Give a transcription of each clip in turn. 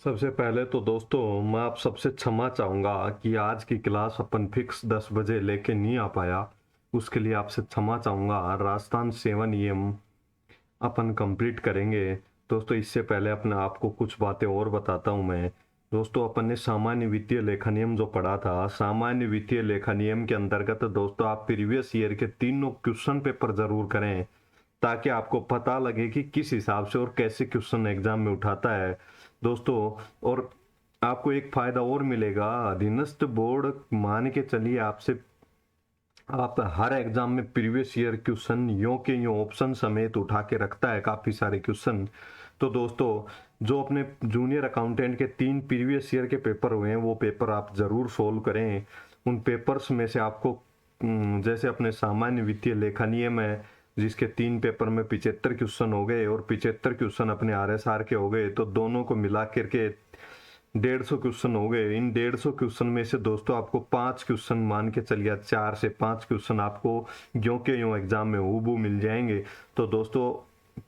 सबसे पहले तो दोस्तों मैं आप सबसे क्षमा चाहूँगा कि आज की क्लास अपन फिक्स 10 बजे लेके नहीं आ पाया। उसके लिए आपसे क्षमा चाहूँगा। राजस्थान सेवा नियम अपन कंप्लीट करेंगे। दोस्तों इससे पहले अपने आपको कुछ बातें और बताता हूँ मैं। दोस्तों अपन ने सामान्य वित्तीय लेखा नियम जो पढ़ा था, सामान्य वित्तीय लेखा नियम के अंतर्गत दोस्तों आप प्रीवियस ईयर के तीनों क्वेश्चन पेपर जरूर करें, ताकि आपको पता लगे कि किस हिसाब से और कैसे क्वेश्चन एग्जाम में उठाता है दोस्तों। और आपको एक फायदा और मिलेगा, अधीनस्थ बोर्ड मान के चलिए आपसे आप हर एग्जाम में प्रीवियस ईयर क्वेश्चन यों के यों ऑप्शन समेत उठा के रखता है, काफ़ी सारे क्वेश्चन। तो दोस्तों जो अपने जूनियर अकाउंटेंट के 3 प्रीवियस ईयर के पेपर हुए हैं वो पेपर आप ज़रूर सोल्व करें। उन पेपर्स में से आपको जैसे अपने सामान्य वित्तीय लेखा नियम है जिसके 3 पेपर में 75 क्वेश्चन हो गए और 75 क्वेश्चन अपने आरएसआर के हो गए, तो दोनों को मिला करके 150 क्वेश्चन हो गए। इन 150 क्वेश्चन में से दोस्तों आपको 5 क्वेश्चन मान के चलिए, 4 से 5 क्वेश्चन आपको ज्यों के यों एग्जाम में हूबहू मिल जाएंगे। तो दोस्तों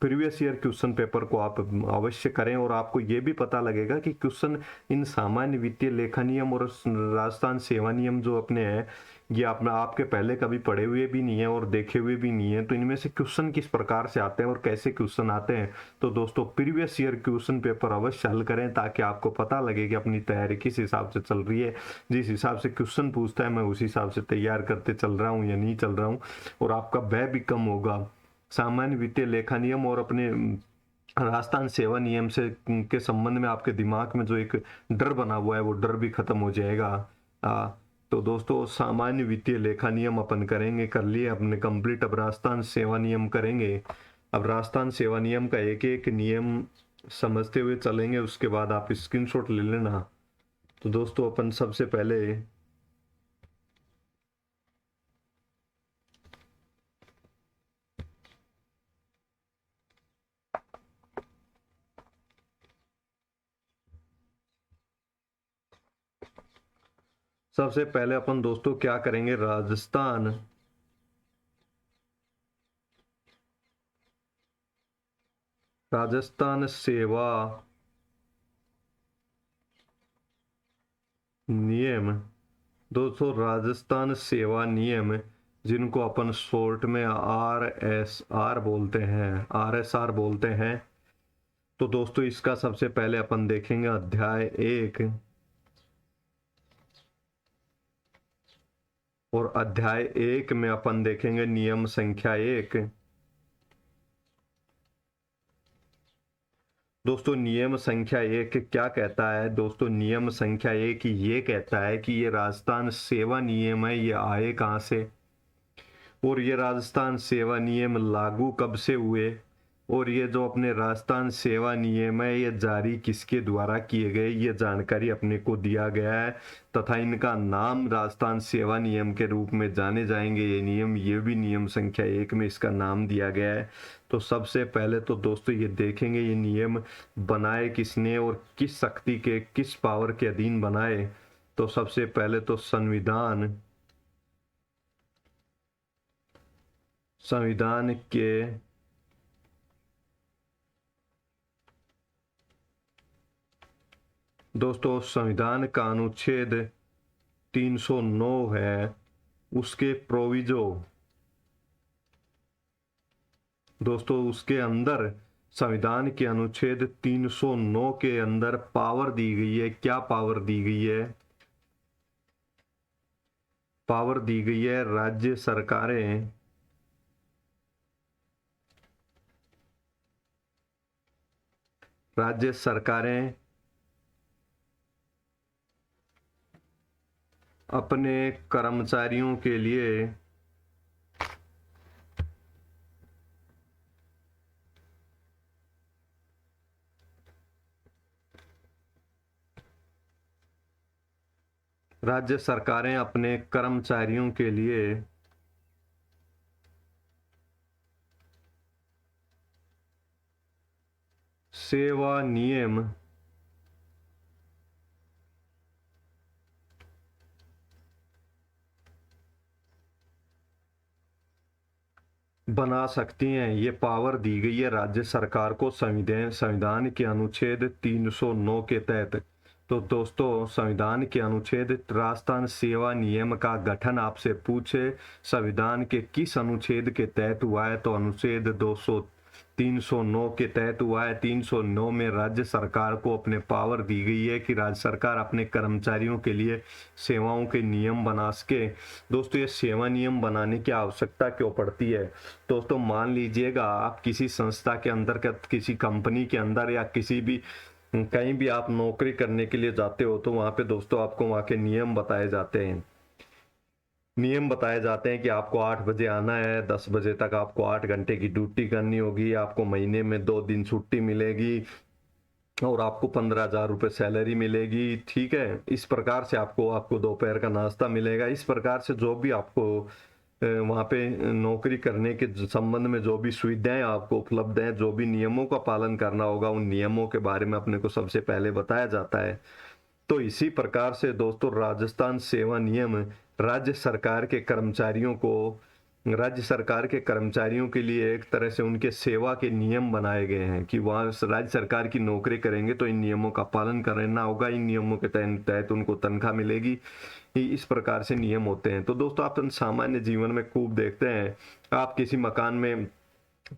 प्रीवियस ईयर क्वेश्चन पेपर को आप अवश्य करें और आपको ये भी पता लगेगा कि क्वेश्चन इन सामान्य वित्तीय लेखा नियम और राजस्थान सेवा नियम जो अपने हैं ये अपना आपके पहले कभी पढ़े हुए भी नहीं है और देखे हुए भी नहीं है, तो इनमें से क्वेश्चन किस प्रकार से आते हैं और कैसे क्वेश्चन आते हैं। तो दोस्तों प्रीवियस ईयर क्वेश्चन पेपर अवश्य हल करें ताकि आपको पता लगे कि अपनी तैयारी किस हिसाब से चल रही है। जिस हिसाब से क्वेश्चन पूछता है मैं उस हिसाब से तैयार करते चल रहा हूँ या नहीं चल रहा हूँ, और आपका व्यय भी कम होगा। सामान्य वित्तीय लेखा नियम और अपने राजस्थान सेवा नियम से के संबंध में आपके दिमाग में जो एक डर बना हुआ है वो डर भी खत्म हो जाएगा। आ, तो दोस्तों सामान्य वित्तीय लेखा नियम अपन करेंगे, कर लिए अपने कंप्लीट। अब राजस्थान सेवा नियम करेंगे। अब राजस्थान सेवा नियम का एक एक नियम समझते हुए चलेंगे, उसके बाद आप स्क्रीनशॉट ले लेना। तो दोस्तों अपन सबसे पहले अपन दोस्तों क्या करेंगे, राजस्थान सेवा नियम। दोस्तों राजस्थान सेवा नियम जिनको अपन शॉर्ट में RSR बोलते हैं, RSR बोलते हैं। तो दोस्तों इसका सबसे पहले अपन देखेंगे अध्याय 1, और अध्याय 1 में अपन देखेंगे नियम संख्या 1। दोस्तों नियम संख्या 1 क्या कहता है, दोस्तों नियम संख्या 1 ये कहता है कि ये राजस्थान सेवा नियम है, ये आए कहाँ से और ये राजस्थान सेवा नियम लागू कब से हुए, और ये जो अपने राजस्थान सेवा नियम है ये जारी किसके द्वारा किए गए, ये जानकारी अपने को दिया गया है। तथा इनका नाम राजस्थान सेवा नियम के रूप में जाने जाएंगे ये नियम, ये भी नियम संख्या 1 में इसका नाम दिया गया है। तो सबसे पहले तो दोस्तों ये देखेंगे ये नियम बनाए किसने और किस शक्ति के, किस पावर के अधीन बनाए। तो सबसे पहले तो संविधान संविधान के दोस्तों संविधान का अनुच्छेद 309 है, उसके प्रोविजो दोस्तों उसके अंदर संविधान के अनुच्छेद 309 के अंदर पावर दी गई है। क्या पावर दी गई है, पावर दी गई है राज्य सरकारें अपने कर्मचारियों के लिए राज्य सरकारें अपने कर्मचारियों के लिए सेवा नियम बना सकती हैं। ये पावर दी गई है राज्य सरकार को संविधान संविधान के अनुच्छेद 309 के तहत। तो दोस्तों संविधान के अनुच्छेद राजस्थान सेवा नियम का गठन आपसे पूछे संविधान के किस अनुच्छेद के तहत हुआ है, तो अनुच्छेद 309 के तहत हुआ है। 309 में राज्य सरकार को अपने पावर दी गई है कि राज्य सरकार अपने कर्मचारियों के लिए सेवाओं के नियम बना सके। दोस्तों ये सेवा नियम बनाने की आवश्यकता क्यों पड़ती है? दोस्तों मान लीजिएगा आप किसी संस्था के अंदर, किसी कंपनी के अंदर या किसी भी कहीं भी आप नौकरी करने के लिए जाते हो, तो वहां पे दोस्तों आपको वहां के नियम बताए जाते हैं। नियम बताए जाते हैं कि आपको 8 बजे आना है, 10 बजे तक आपको 8 घंटे की ड्यूटी करनी होगी, आपको महीने में 2 दिन छुट्टी मिलेगी और आपको 15,000 रुपये सैलरी मिलेगी। ठीक है, इस प्रकार से आपको दोपहर का नाश्ता मिलेगा। इस प्रकार से जो भी आपको वहाँ पे नौकरी करने के संबंध में जो भी सुविधाएं आपको उपलब्ध हैं, जो भी नियमों का पालन करना होगा, उन नियमों के बारे में अपने को सबसे पहले बताया जाता है। तो इसी प्रकार से दोस्तों राजस्थान सेवा नियम राज्य सरकार के कर्मचारियों के लिए एक तरह से उनके सेवा के नियम बनाए गए हैं कि वहाँ राज्य सरकार की नौकरी करेंगे तो इन नियमों का पालन करना होगा, इन नियमों के तहत उनको तनख्वाह मिलेगी। इस प्रकार से नियम होते हैं। तो दोस्तों आप सामान्य जीवन में खूब देखते हैं, आप किसी मकान में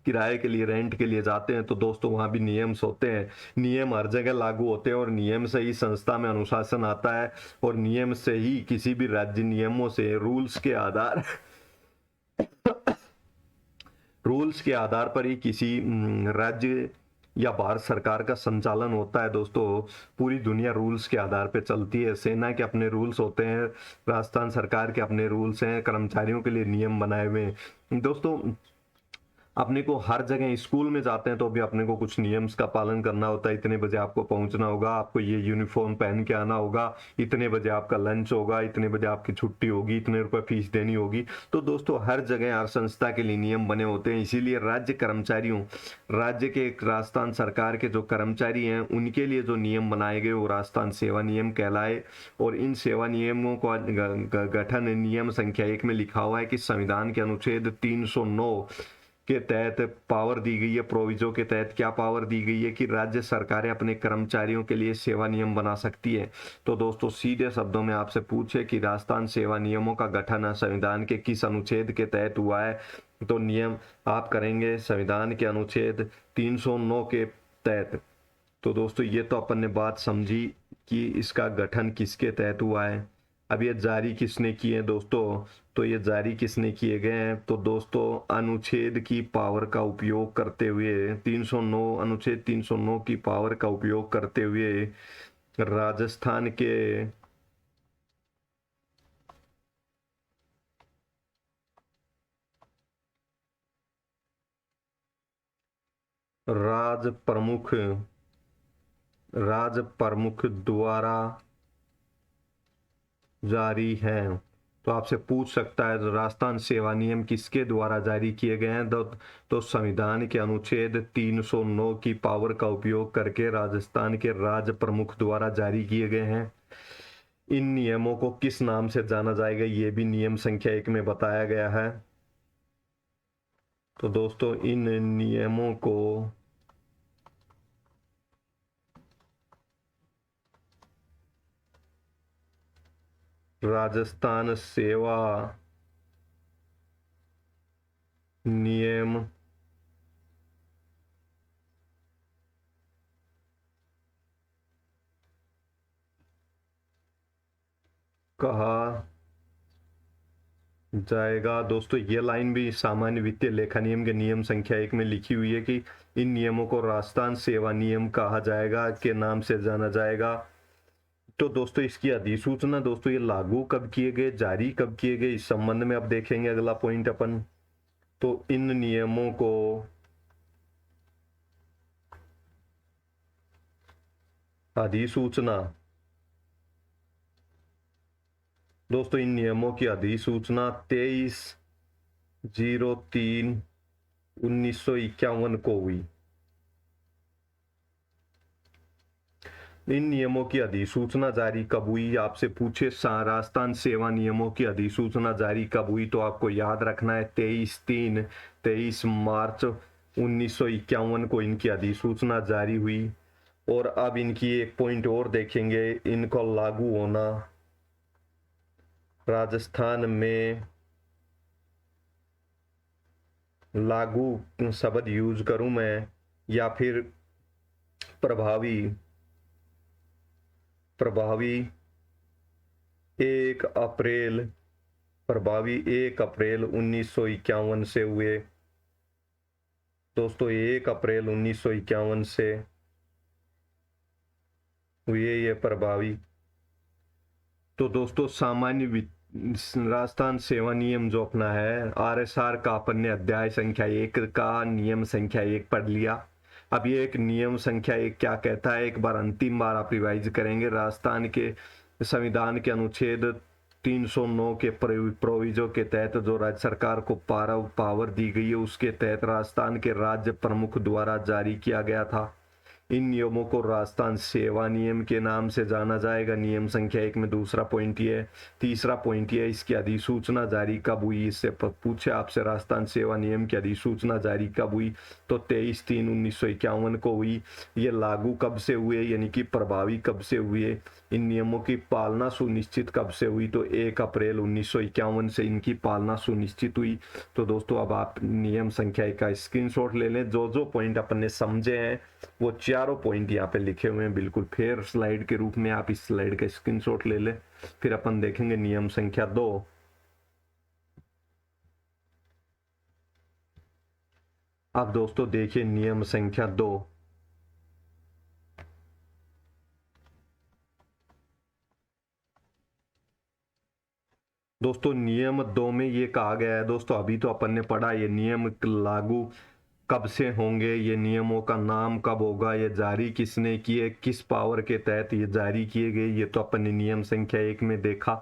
किराए के लिए, रेंट के लिए जाते हैं तो दोस्तों वहां भी नियम होते हैं। नियम हर जगह लागू होते हैं और नियम से ही संस्था में अनुशासन आता है और नियम से ही किसी भी राज्य नियमों से रूल्स के आधार पर ही किसी राज्य या भारत सरकार का संचालन होता है। दोस्तों पूरी दुनिया रूल्स के आधार पर चलती है। सेना के अपने रूल्स होते हैं, राजस्थान सरकार के अपने रूल्स हैं, कर्मचारियों के लिए नियम बनाए हुए हैं। दोस्तों अपने को हर जगह, स्कूल में जाते हैं तो भी अपने को कुछ नियम्स का पालन करना होता है। इतने बजे आपको पहुंचना होगा, आपको ये यूनिफॉर्म पहन के आना होगा, इतने बजे आपका लंच होगा, इतने बजे आपकी छुट्टी होगी, इतने रुपए फीस देनी होगी। तो दोस्तों हर जगह हर संस्था के लिए नियम बने होते हैं। इसीलिए राज्य के राजस्थान सरकार के जो कर्मचारी हैं उनके लिए जो नियम बनाए गए वो राजस्थान सेवा नियम कहलाए। और इन सेवा नियमों का गठन नियम संख्या 1 में लिखा हुआ है कि संविधान के अनुच्छेद 309 के तहत पावर दी गई है। प्रोविजो के तहत क्या पावर दी गई है कि राज्य सरकारें अपने कर्मचारियों के लिए सेवा नियम बना सकती है। तो दोस्तों सीधे शब्दों में आपसे पूछे कि राजस्थान सेवा नियमों का गठन संविधान के किस अनुच्छेद के तहत हुआ है, तो नियम आप करेंगे संविधान के अनुच्छेद 309 के तहत। तो दोस्तों ये तो अपन ने बात समझी कि इसका गठन किसके तहत हुआ है। अब ये जारी किसने किए दोस्तों, तो ये जारी किसने किए गए हैं, तो दोस्तों अनुच्छेद की पावर का उपयोग करते हुए 309 अनुच्छेद 309 की पावर का उपयोग करते हुए राजस्थान के राज प्रमुख द्वारा जारी है। तो आपसे पूछ सकता है तो राजस्थान सेवा नियम किसके द्वारा जारी किए गए हैं, तो संविधान के अनुच्छेद 309 की पावर का उपयोग करके राजस्थान के राज प्रमुख द्वारा जारी किए गए हैं। इन नियमों को किस नाम से जाना जाएगा ये भी नियम संख्या 1 में बताया गया है। तो दोस्तों इन नियमों को राजस्थान सेवा नियम कहा जाएगा। दोस्तों ये लाइन भी सामान्य वित्तीय लेखा नियम के नियम संख्या 1 में लिखी हुई है कि इन नियमों को राजस्थान सेवा नियम कहा जाएगा, के नाम से जाना जाएगा। तो दोस्तों इसकी अधिसूचना दोस्तों ये लागू कब किए गए, जारी कब किए गए, इस संबंध में अब देखेंगे अगला पॉइंट अपन। तो इन नियमों को अधिसूचना, दोस्तों इन नियमों की अधिसूचना 23/03/1951 को हुई। इन नियमों की अधिसूचना जारी कब हुई? आपसे पूछे राजस्थान सेवा नियमों की अधिसूचना जारी कब हुई, तो आपको याद रखना है 23 मार्च 1951 को इनकी अधिसूचना जारी हुई। और अब इनकी एक पॉइंट और देखेंगे, इनको लागू होना राजस्थान में, लागू शब्द यूज करूं मैं या फिर प्रभावी? प्रभावी 1 अप्रैल, प्रभावी 1 अप्रैल 1951 से हुए दोस्तों। 1 अप्रैल 1951 से हुए ये प्रभावी। तो दोस्तों सामान्य राजस्थान सेवा नियम जो अपना है, आरएसआर का अपन ने अध्याय संख्या 1 का नियम संख्या 1 पढ़ लिया। अब ये एक नियम संख्या 1 क्या कहता है, एक बार अंतिम बार आप रिवाइज करेंगे। राजस्थान के संविधान के अनुच्छेद 309 के प्रोविजो के तहत जो राज्य सरकार को पावर दी गई है, उसके तहत राजस्थान के राज्य प्रमुख द्वारा जारी किया गया था। इन नियमों को राजस्थान सेवा नियम के नाम से जाना जाएगा, नियम संख्या 1 में। दूसरा पॉइंट ये है। तीसरा पॉइंट ये है, इसकी अधिसूचना जारी कब हुई? इससे पूछे आपसे राजस्थान सेवा नियम की अधिसूचना जारी कब हुई, तो 23/3/1951 को हुई। ये लागू कब से हुए, यानी कि प्रभावी कब से हुए? इन नियमों की पालना सुनिश्चित कब से हुई, तो 1 अप्रैल 1951 से इनकी पालना सुनिश्चित हुई। तो दोस्तों अब आप नियम संख्या 1 का स्क्रीनशॉट ले लें। जो जो पॉइंट अपन ने समझे हैं वो चारों पॉइंट यहाँ पे लिखे हुए हैं बिल्कुल फेयर स्लाइड के रूप में। आप इस स्लाइड का स्क्रीनशॉट ले लें। फिर अपन देखेंगे नियम संख्या 2। अब दोस्तों देखिए नियम संख्या 2। दोस्तों नियम 2 में ये कहा गया है, दोस्तों अभी तो अपन ने पढ़ा ये नियम लागू कब से होंगे, ये नियमों का नाम कब होगा, ये जारी किसने किए, किस पावर के तहत ये जारी किए गए, ये तो अपन ने नियम संख्या 1 में देखा।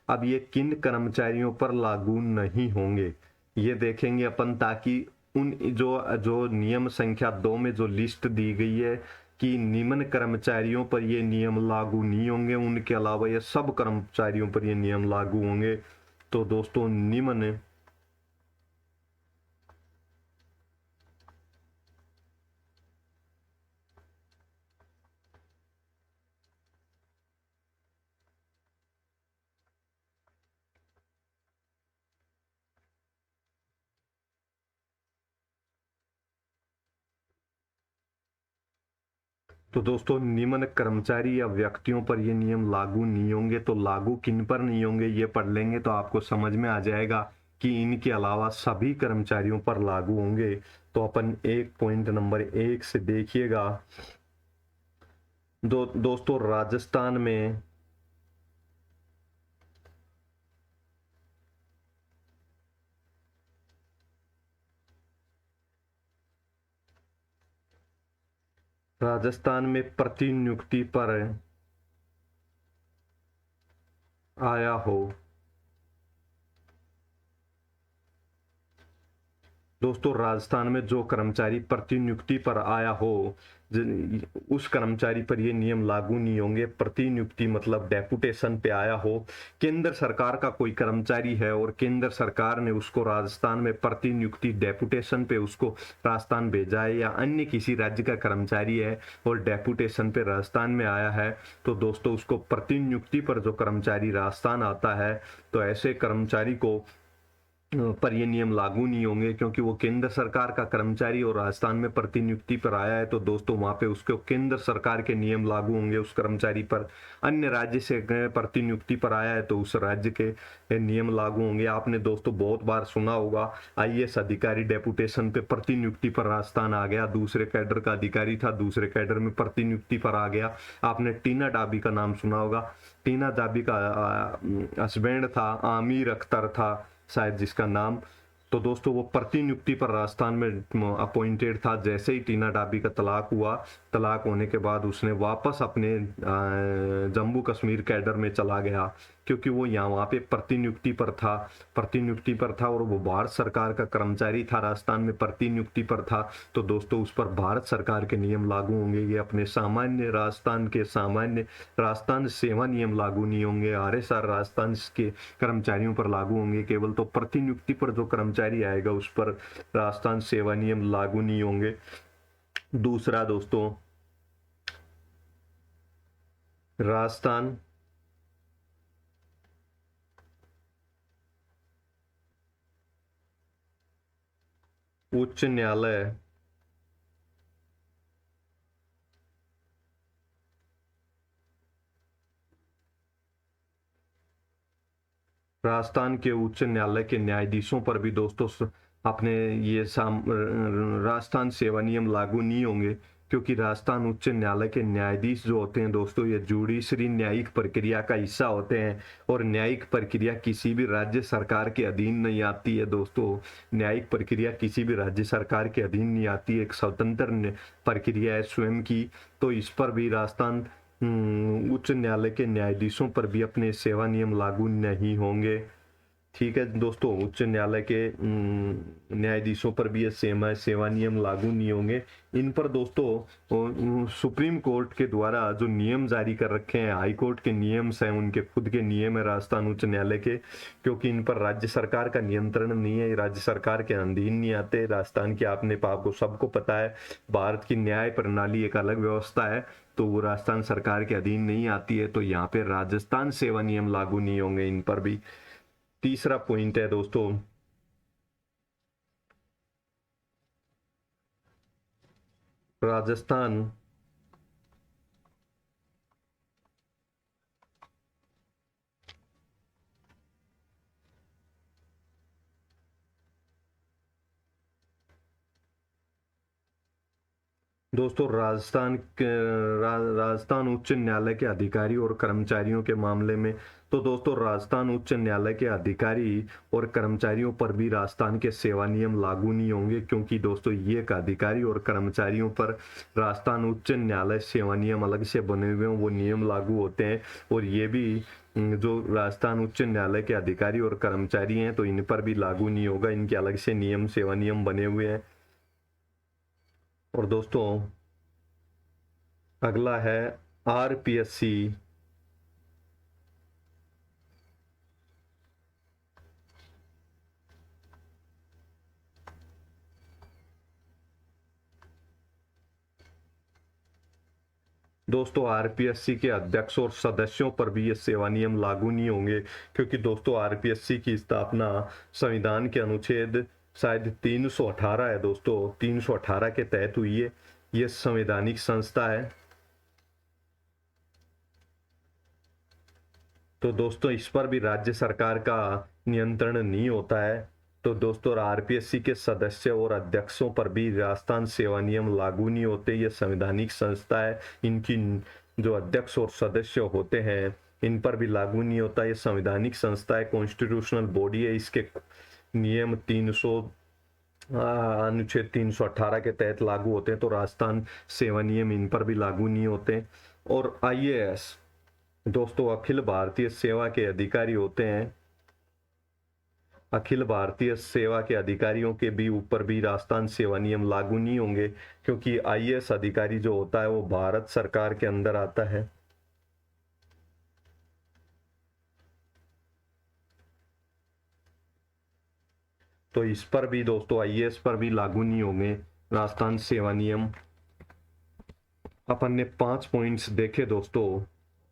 अब ये किन कर्मचारियों पर लागू नहीं होंगे ये देखेंगे अपन, ताकि उन जो जो नियम संख्या 2 में जो लिस्ट दी गई है कि निम्न कर्मचारियों पर ये नियम लागू नहीं होंगे, उनके अलावा ये सब कर्मचारियों पर ये नियम लागू होंगे। तो दोस्तों निम्न तो दोस्तों निम्न कर्मचारी या व्यक्तियों पर ये नियम लागू नहीं होंगे। तो लागू किन पर नहीं होंगे ये पढ़ लेंगे तो आपको समझ में आ जाएगा कि इनके अलावा सभी कर्मचारियों पर लागू होंगे। तो अपन एक पॉइंट नंबर 1 से देखिएगा। दोस्तों राजस्थान में प्रतिनियुक्ति पर आया हो। दोस्तों राजस्थान में जो कर्मचारी प्रतिनियुक्ति पर आया हो उस कर्मचारी पर ये नियम लागू नहीं होंगे। प्रतिनियुक्ति मतलब डेपुटेशन पे आया हो। केंद्र सरकार का कोई कर्मचारी है और केंद्र सरकार ने उसको राजस्थान में प्रतिनियुक्ति डेपुटेशन पे उसको राजस्थान भेजा है, या अन्य किसी राज्य का कर्मचारी है और डेपुटेशन पे राजस्थान में आया है, तो दोस्तों उसको प्रतिनियुक्ति पर जो कर्मचारी राजस्थान आता है तो ऐसे कर्मचारी को पर ये नियम लागू नहीं होंगे, क्योंकि वो केंद्र सरकार का कर्मचारी और राजस्थान में प्रतिनियुक्ति पर आया है। तो दोस्तों वहां पे उसके केंद्र सरकार के नियम लागू होंगे उस कर्मचारी पर। अन्य राज्य से प्रतिनियुक्ति पर आया है तो उस राज्य के नियम लागू होंगे। आपने दोस्तों बहुत बार सुना होगा आईएएस अधिकारी डेपुटेशन पे प्रतिनियुक्ति पर राजस्थान आ गया, दूसरे कैडर का अधिकारी था, दूसरे कैडर में प्रतिनियुक्ति पर आ गया। आपने टीना डाबी का नाम सुना होगा। टीना डाबी का हस्बैंड था आमिर अख्तर था शायद जिसका नाम। तो दोस्तों वो प्रतिनियुक्ति पर राजस्थान में अपॉइंटेड था। जैसे ही टीना डाबी का तलाक हुआ, तलाक होने के बाद उसने वापस अपने जम्मू कश्मीर कैडर में चला गया, क्योंकि वो यहाँ वहाँ पे प्रतिनियुक्ति पर था और वो भारत सरकार का कर्मचारी था, राजस्थान में प्रतिनियुक्ति पर था। तो दोस्तों उस पर भारत सरकार के नियम लागू होंगे, ये अपने सामान्य राजस्थान सेवा नियम लागू नहीं होंगे, RSR राजस्थान के कर्मचारियों पर लागू होंगे केवल। तो प्रतिनियुक्ति पर जो कर्मचारी आएगा उस पर राजस्थान सेवा नियम लागू नहीं होंगे। दूसरा दोस्तों, राजस्थान उच्च न्यायालय राजस्थान के उच्च न्यायालय के न्यायाधीशों पर भी दोस्तों अपने ये राजस्थान सेवा नियम लागू नहीं होंगे, क्योंकि राजस्थान उच्च न्यायालय के न्यायाधीश जो होते हैं दोस्तों, ये जुडिशरी न्यायिक प्रक्रिया का हिस्सा होते हैं और न्यायिक प्रक्रिया किसी भी राज्य सरकार के अधीन नहीं आती है दोस्तों। न्यायिक प्रक्रिया किसी भी राज्य सरकार के अधीन नहीं आती है, एक स्वतंत्र प्रक्रिया है स्वयं की। तो इस पर भी राजस्थान उच्च न्यायालय के न्यायाधीशों पर भी अपने सेवा नियम लागू नहीं होंगे। ठीक है दोस्तों, उच्च न्यायालय के न्यायाधीशों पर भी ये सेवा नियम लागू नहीं होंगे। इन पर दोस्तों सुप्रीम कोर्ट के द्वारा जो नियम जारी कर रखे हैं, हाई कोर्ट के नियम हैं, उनके खुद के नियम है राजस्थान उच्च न्यायालय के, क्योंकि इन पर राज्य सरकार का नियंत्रण नहीं है, राज्य सरकार के अधीन नहीं आते राजस्थान के। आपको सबको पता है, भारत की न्याय प्रणाली एक अलग व्यवस्था है, तो वो राजस्थान सरकार के अधीन नहीं आती है। तो यहाँ पे राजस्थान सेवा नियम लागू नहीं होंगे इन पर भी। तीसरा पॉइंट है दोस्तों, राजस्थान दोस्तों राजस्थान उच्च न्यायालय के अधिकारी और कर्मचारियों के मामले में, तो दोस्तों राजस्थान उच्च न्यायालय के अधिकारी और कर्मचारियों पर भी राजस्थान के सेवा नियम लागू नहीं होंगे, क्योंकि दोस्तों ये एक अधिकारी और कर्मचारियों पर राजस्थान उच्च न्यायालय सेवा नियम अलग से बने हुए हैं, वो नियम लागू होते हैं। और ये भी जो राजस्थान उच्च न्यायालय के अधिकारी और कर्मचारी हैं, तो इन पर भी लागू नहीं होगा, इनके अलग से नियम सेवा नियम बने हुए हैं। और दोस्तों अगला है RPSC। दोस्तों RPSC के अध्यक्ष और सदस्यों पर भी ये सेवा नियम लागू नहीं होंगे, क्योंकि दोस्तों RPSC की स्थापना संविधान के अनुच्छेद शायद 318 है दोस्तों, 318 के तहत हुई है। ये संवैधानिक संस्था है। तो दोस्तों इस पर भी राज्य सरकार का नियंत्रण नहीं होता है। तो दोस्तों RPSC के सदस्य और अध्यक्षों पर भी राजस्थान सेवा नियम लागू नहीं होते, ये संवैधानिक संस्था है। इनकी जो अध्यक्ष और सदस्य होते हैं इन पर भी लागू नहीं होता, ये संवैधानिक संस्था है, कॉन्स्टिट्यूशनल बॉडी है। इसके नियम अनुच्छेद 318 के तहत लागू होते हैं, तो राजस्थान सेवा नियम इन पर भी लागू नहीं होते। और IAS दोस्तों अखिल भारतीय सेवा के अधिकारी होते हैं, अखिल भारतीय सेवा के अधिकारियों के भी ऊपर भी राजस्थान सेवा नियम लागू नहीं होंगे, क्योंकि IAS अधिकारी जो होता है वो भारत सरकार के अंदर आता है। तो इस पर भी दोस्तों IAS पर भी लागू नहीं होंगे राजस्थान सेवा नियम। अपन ने 5 पॉइंट्स देखे दोस्तों।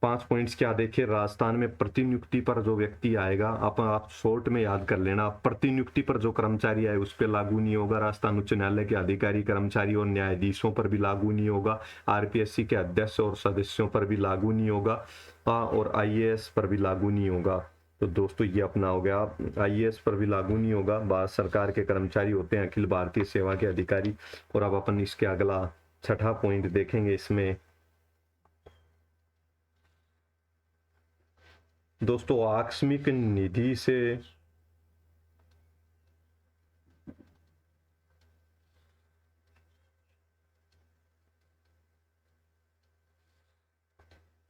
5 पॉइंट्स क्या देखे? राजस्थान में प्रतिनियुक्ति पर जो व्यक्ति आएगा, आप शॉर्ट में याद कर लेना, प्रतिनियुक्ति पर जो कर्मचारी आए उस पर लागू नहीं होगा। राजस्थान उच्च न्यायालय के अधिकारी, कर्मचारी और न्यायाधीशों पर भी लागू नहीं होगा। RPSC के अध्यक्ष और सदस्यों पर भी लागू नहीं होगा, और IAS पर भी लागू नहीं होगा। तो दोस्तों ये अपना हो गया, IAS पर भी लागू नहीं होगा, भारत सरकार के कर्मचारी होते हैं अखिल भारतीय सेवा के अधिकारी। और अब अपन इसके अगला छठा पॉइंट देखेंगे। इसमें दोस्तों आकस्मिक निधि से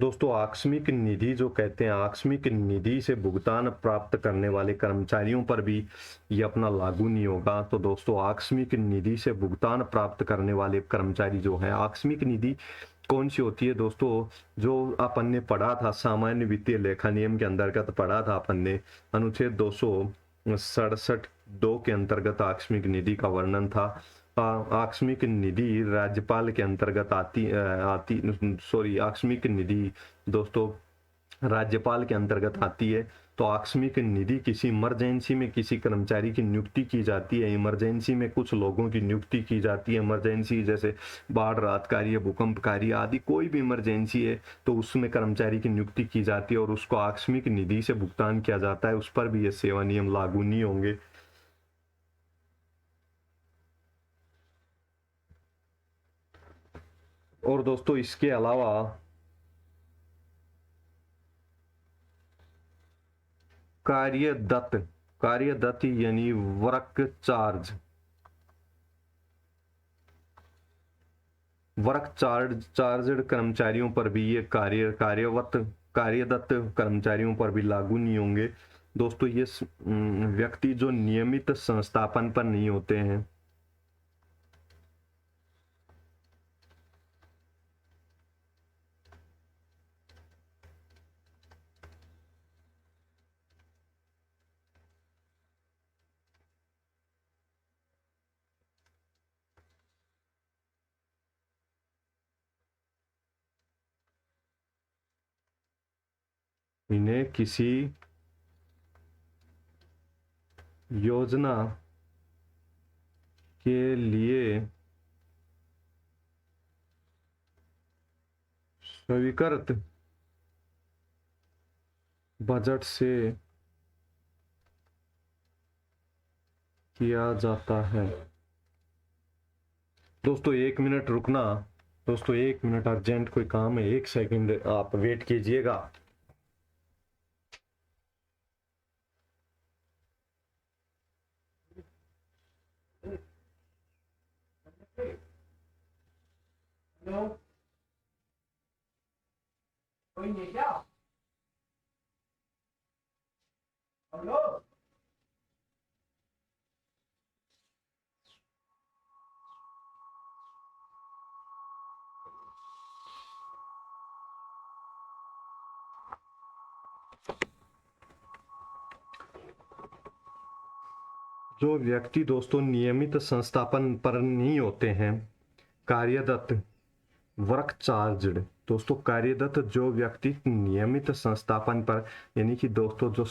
दोस्तों आकस्मिक निधि जो कहते हैं, आकस्मिक निधि से भुगतान प्राप्त करने वाले कर्मचारियों पर भी ये अपना लागू नहीं होगा। तो दोस्तों आकस्मिक निधि से भुगतान प्राप्त करने वाले कर्मचारी जो हैं, आकस्मिक निधि कौन सी होती है दोस्तों, जो अपन ने पढ़ा था सामान्य वित्तीय लेखा नियम के अंतर्गत पढ़ा था अपन ने, अनुच्छेद 267(2) के अंतर्गत आकस्मिक निधि का वर्णन था। आकस्मिक निधि राज्यपाल के अंतर्गत आकस्मिक निधि दोस्तों राज्यपाल के अंतर्गत आती है। तो आकस्मिक निधि किसी इमरजेंसी में किसी कर्मचारी की नियुक्ति की जाती है, इमरजेंसी में कुछ लोगों की नियुक्ति की जाती है। इमरजेंसी जैसे बाढ़ राहत कार्य, भूकंप कार्य आदि कोई भी इमरजेंसी है तो उसमें कर्मचारी की नियुक्ति की जाती है और उसको आकस्मिक निधि से भुगतान किया जाता है। उस पर भी ये सेवा नियम लागू नहीं होंगे। और दोस्तों इसके अलावा कार्यदत्त, कार्यदत्त यानी वर्क चार्जड कर्मचारियों पर भी ये कार्यदत्त कर्मचारियों पर भी लागू नहीं होंगे। दोस्तों ये व्यक्ति जो नियमित संस्थापन पर नहीं होते हैं, इन्हें किसी योजना के लिए स्वीकृत बजट से किया जाता है। दोस्तों 1 मिनट रुकना, दोस्तों 1 मिनट अर्जेंट कोई काम है, 1 सेकंड आप वेट कीजिएगा। कोई नहीं क्या? हेलो, जो व्यक्ति दोस्तों नियमित संस्थापन पर नहीं होते हैं, कार्यदत्त वर्क चार्जड, दोस्तों कार्यदत्त जो व्यक्ति नियमित संस्थापन पर यानी कि दोस्तों जो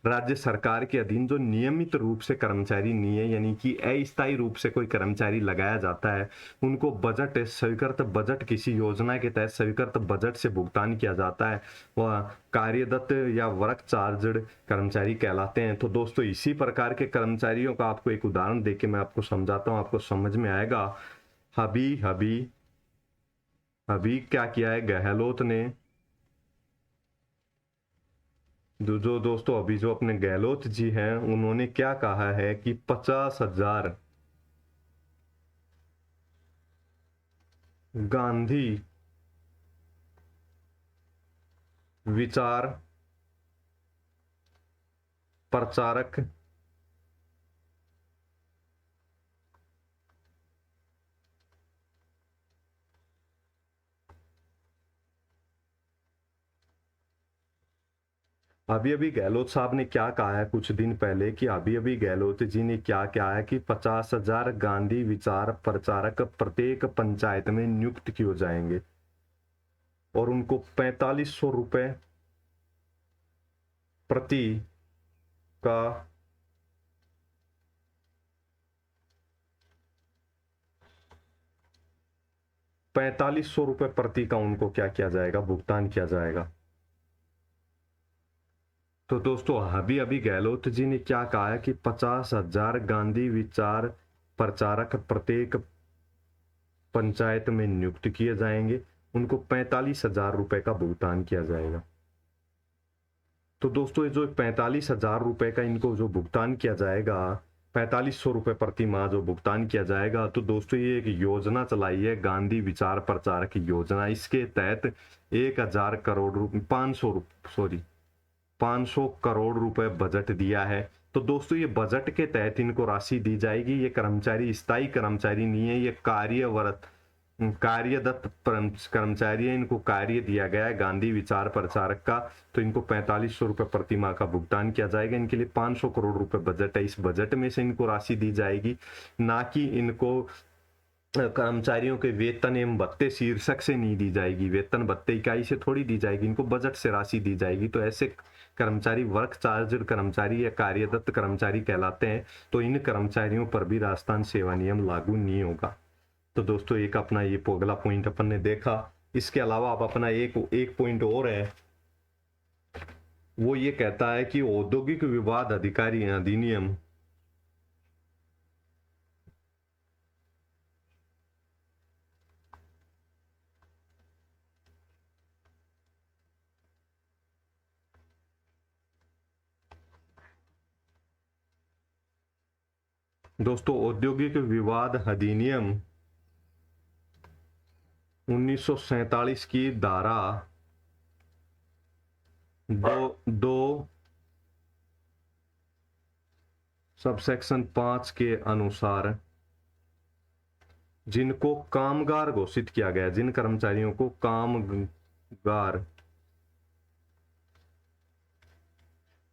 राज्य सरकार के अधीन जो नियमित रूप से कर्मचारी नहीं है, यानी कि अस्थायी रूप से कोई कर्मचारी लगाया जाता है, उनको बजट स्वीकृत बजट किसी योजना के तहत स्वीकृत बजट से भुगतान किया जाता है, वह कार्यदत्त या वर्क चार्जड कर्मचारी कहलाते हैं। तो दोस्तों इसी प्रकार के कर्मचारियों का आपको एक उदाहरण देके मैं आपको समझाता हूँ, आपको समझ में आएगा। अभी क्या किया है गहलोत ने, जो दोस्तों अभी जो अपने गहलोत जी हैं उन्होंने क्या कहा है कि 50,000 गांधी विचार प्रचारक अभी गहलोत साहब ने क्या कहा है कुछ दिन पहले कि अभी गहलोत जी ने क्या कहा है कि 50,000 गांधी विचार प्रचारक प्रत्येक पंचायत में नियुक्त किए जाएंगे और उनको 4500 रुपए प्रति का 4500 रुपए प्रति का उनको क्या किया जाएगा, भुगतान किया जाएगा। तो दोस्तों अभी गहलोत जी ने क्या कहा है कि 50,000 गांधी विचार प्रचारक प्रत्येक पंचायत में नियुक्त किए जाएंगे, उनको 45,000 रुपए का भुगतान किया जाएगा। तो दोस्तों ये जो 45,000 रुपए का इनको जो भुगतान किया जाएगा, ₹4500 प्रति माह जो भुगतान किया जाएगा। तो दोस्तों ये एक योजना चलाई है, गांधी विचार प्रचार की योजना। इसके तहत 1000 करोड़ रुपए 500 करोड़ रुपए बजट दिया है। तो दोस्तों ये बजट के तहत इनको राशि दी जाएगी। ये कर्मचारी स्थायी कर्मचारी नहीं है, ये कार्यरत कर्मचारी है, इनको कार्य दिया गया है गांधी विचार प्रचारक का। तो इनको ₹4500 प्रति माह का भुगतान किया जाएगा। इनके लिए 500 करोड़ रुपए बजट है, इस बजट में से इनको राशि दी जाएगी, ना कि इनको कर्मचारियों के वेतन एवं भत्ते शीर्षक से नहीं दी जाएगी, वेतन भत्ते इकाई से थोड़ी दी जाएगी, इनको बजट से राशि दी जाएगी। तो ऐसे कर्मचारी वर्क चार्जर कर्मचारी या कार्यरत कर्मचारी कहलाते हैं। तो इन कर्मचारियों पर भी राजस्थान सेवा नियम लागू नहीं होगा। तो दोस्तों एक अपना ये अगला पॉइंट अपन ने देखा। इसके अलावा आप अपना एक पॉइंट और है, वो ये कहता है कि औद्योगिक विवाद अधिकारी अधिनियम दोस्तों औद्योगिक विवाद अधिनियम 1947 की धारा दो सबसेक्शन 5 के अनुसार जिनको कामगार घोषित किया गया, जिन कर्मचारियों को कामगार,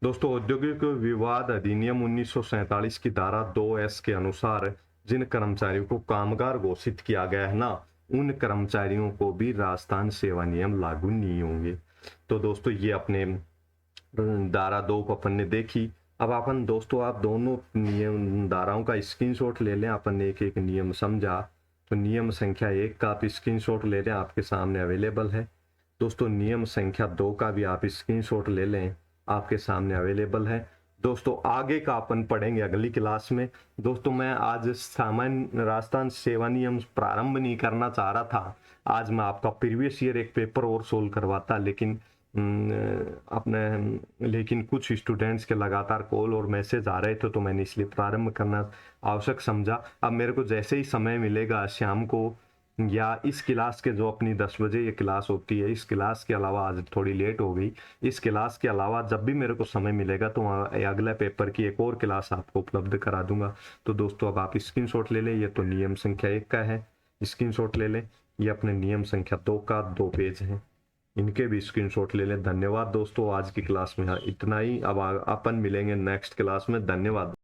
दोस्तों औद्योगिक विवाद अधिनियम 1947 की धारा 2S के अनुसार जिन कर्मचारियों को कामगार घोषित किया गया है ना, उन कर्मचारियों को भी राजस्थान सेवा नियम लागू नहीं होंगे। तो दोस्तों ये अपने धारा 2 को अपन ने देखी। अब अपन दोस्तों आप दोनों नियम धाराओं का स्क्रीनशॉट ले लें। अपन ने एक एक नियम समझा। तो नियम संख्या 1 का आप स्क्रीनशॉट ले लें, आपके सामने अवेलेबल है। दोस्तों नियम संख्या 2 का भी आप स्क्रीनशॉट ले लें, आपके सामने अवेलेबल है। दोस्तों आगे का अपन पढ़ेंगे अगली क्लास में। दोस्तों मैं आज सामान्य राजस्थान सेवा नियम प्रारंभ नहीं करना चाह रहा था, आज मैं आपका प्रीवियस ईयर एक पेपर और सोल्व करवाता, लेकिन कुछ स्टूडेंट्स के लगातार कॉल और मैसेज आ रहे थे, तो मैंने इसलिए प्रारंभ करना आवश्यक समझा। अब मेरे को जैसे ही समय मिलेगा शाम को, या इस क्लास के जो अपनी 10 बजे ये क्लास होती है, इस क्लास के अलावा आज थोड़ी लेट हो गई, इस क्लास के अलावा जब भी मेरे को समय मिलेगा तो अगला पेपर की एक और क्लास आपको उपलब्ध करा दूंगा। तो दोस्तों अब आप स्क्रीनशॉट ले लें। ये तो नियम संख्या 1 का है, स्क्रीनशॉट ले लें। ये अपने नियम संख्या 2 का 2 पेज हैं, इनके भी स्क्रीनशॉट ले लें। धन्यवाद दोस्तों, आज की क्लास में इतना ही। अब अपन मिलेंगे नेक्स्ट क्लास में। धन्यवाद।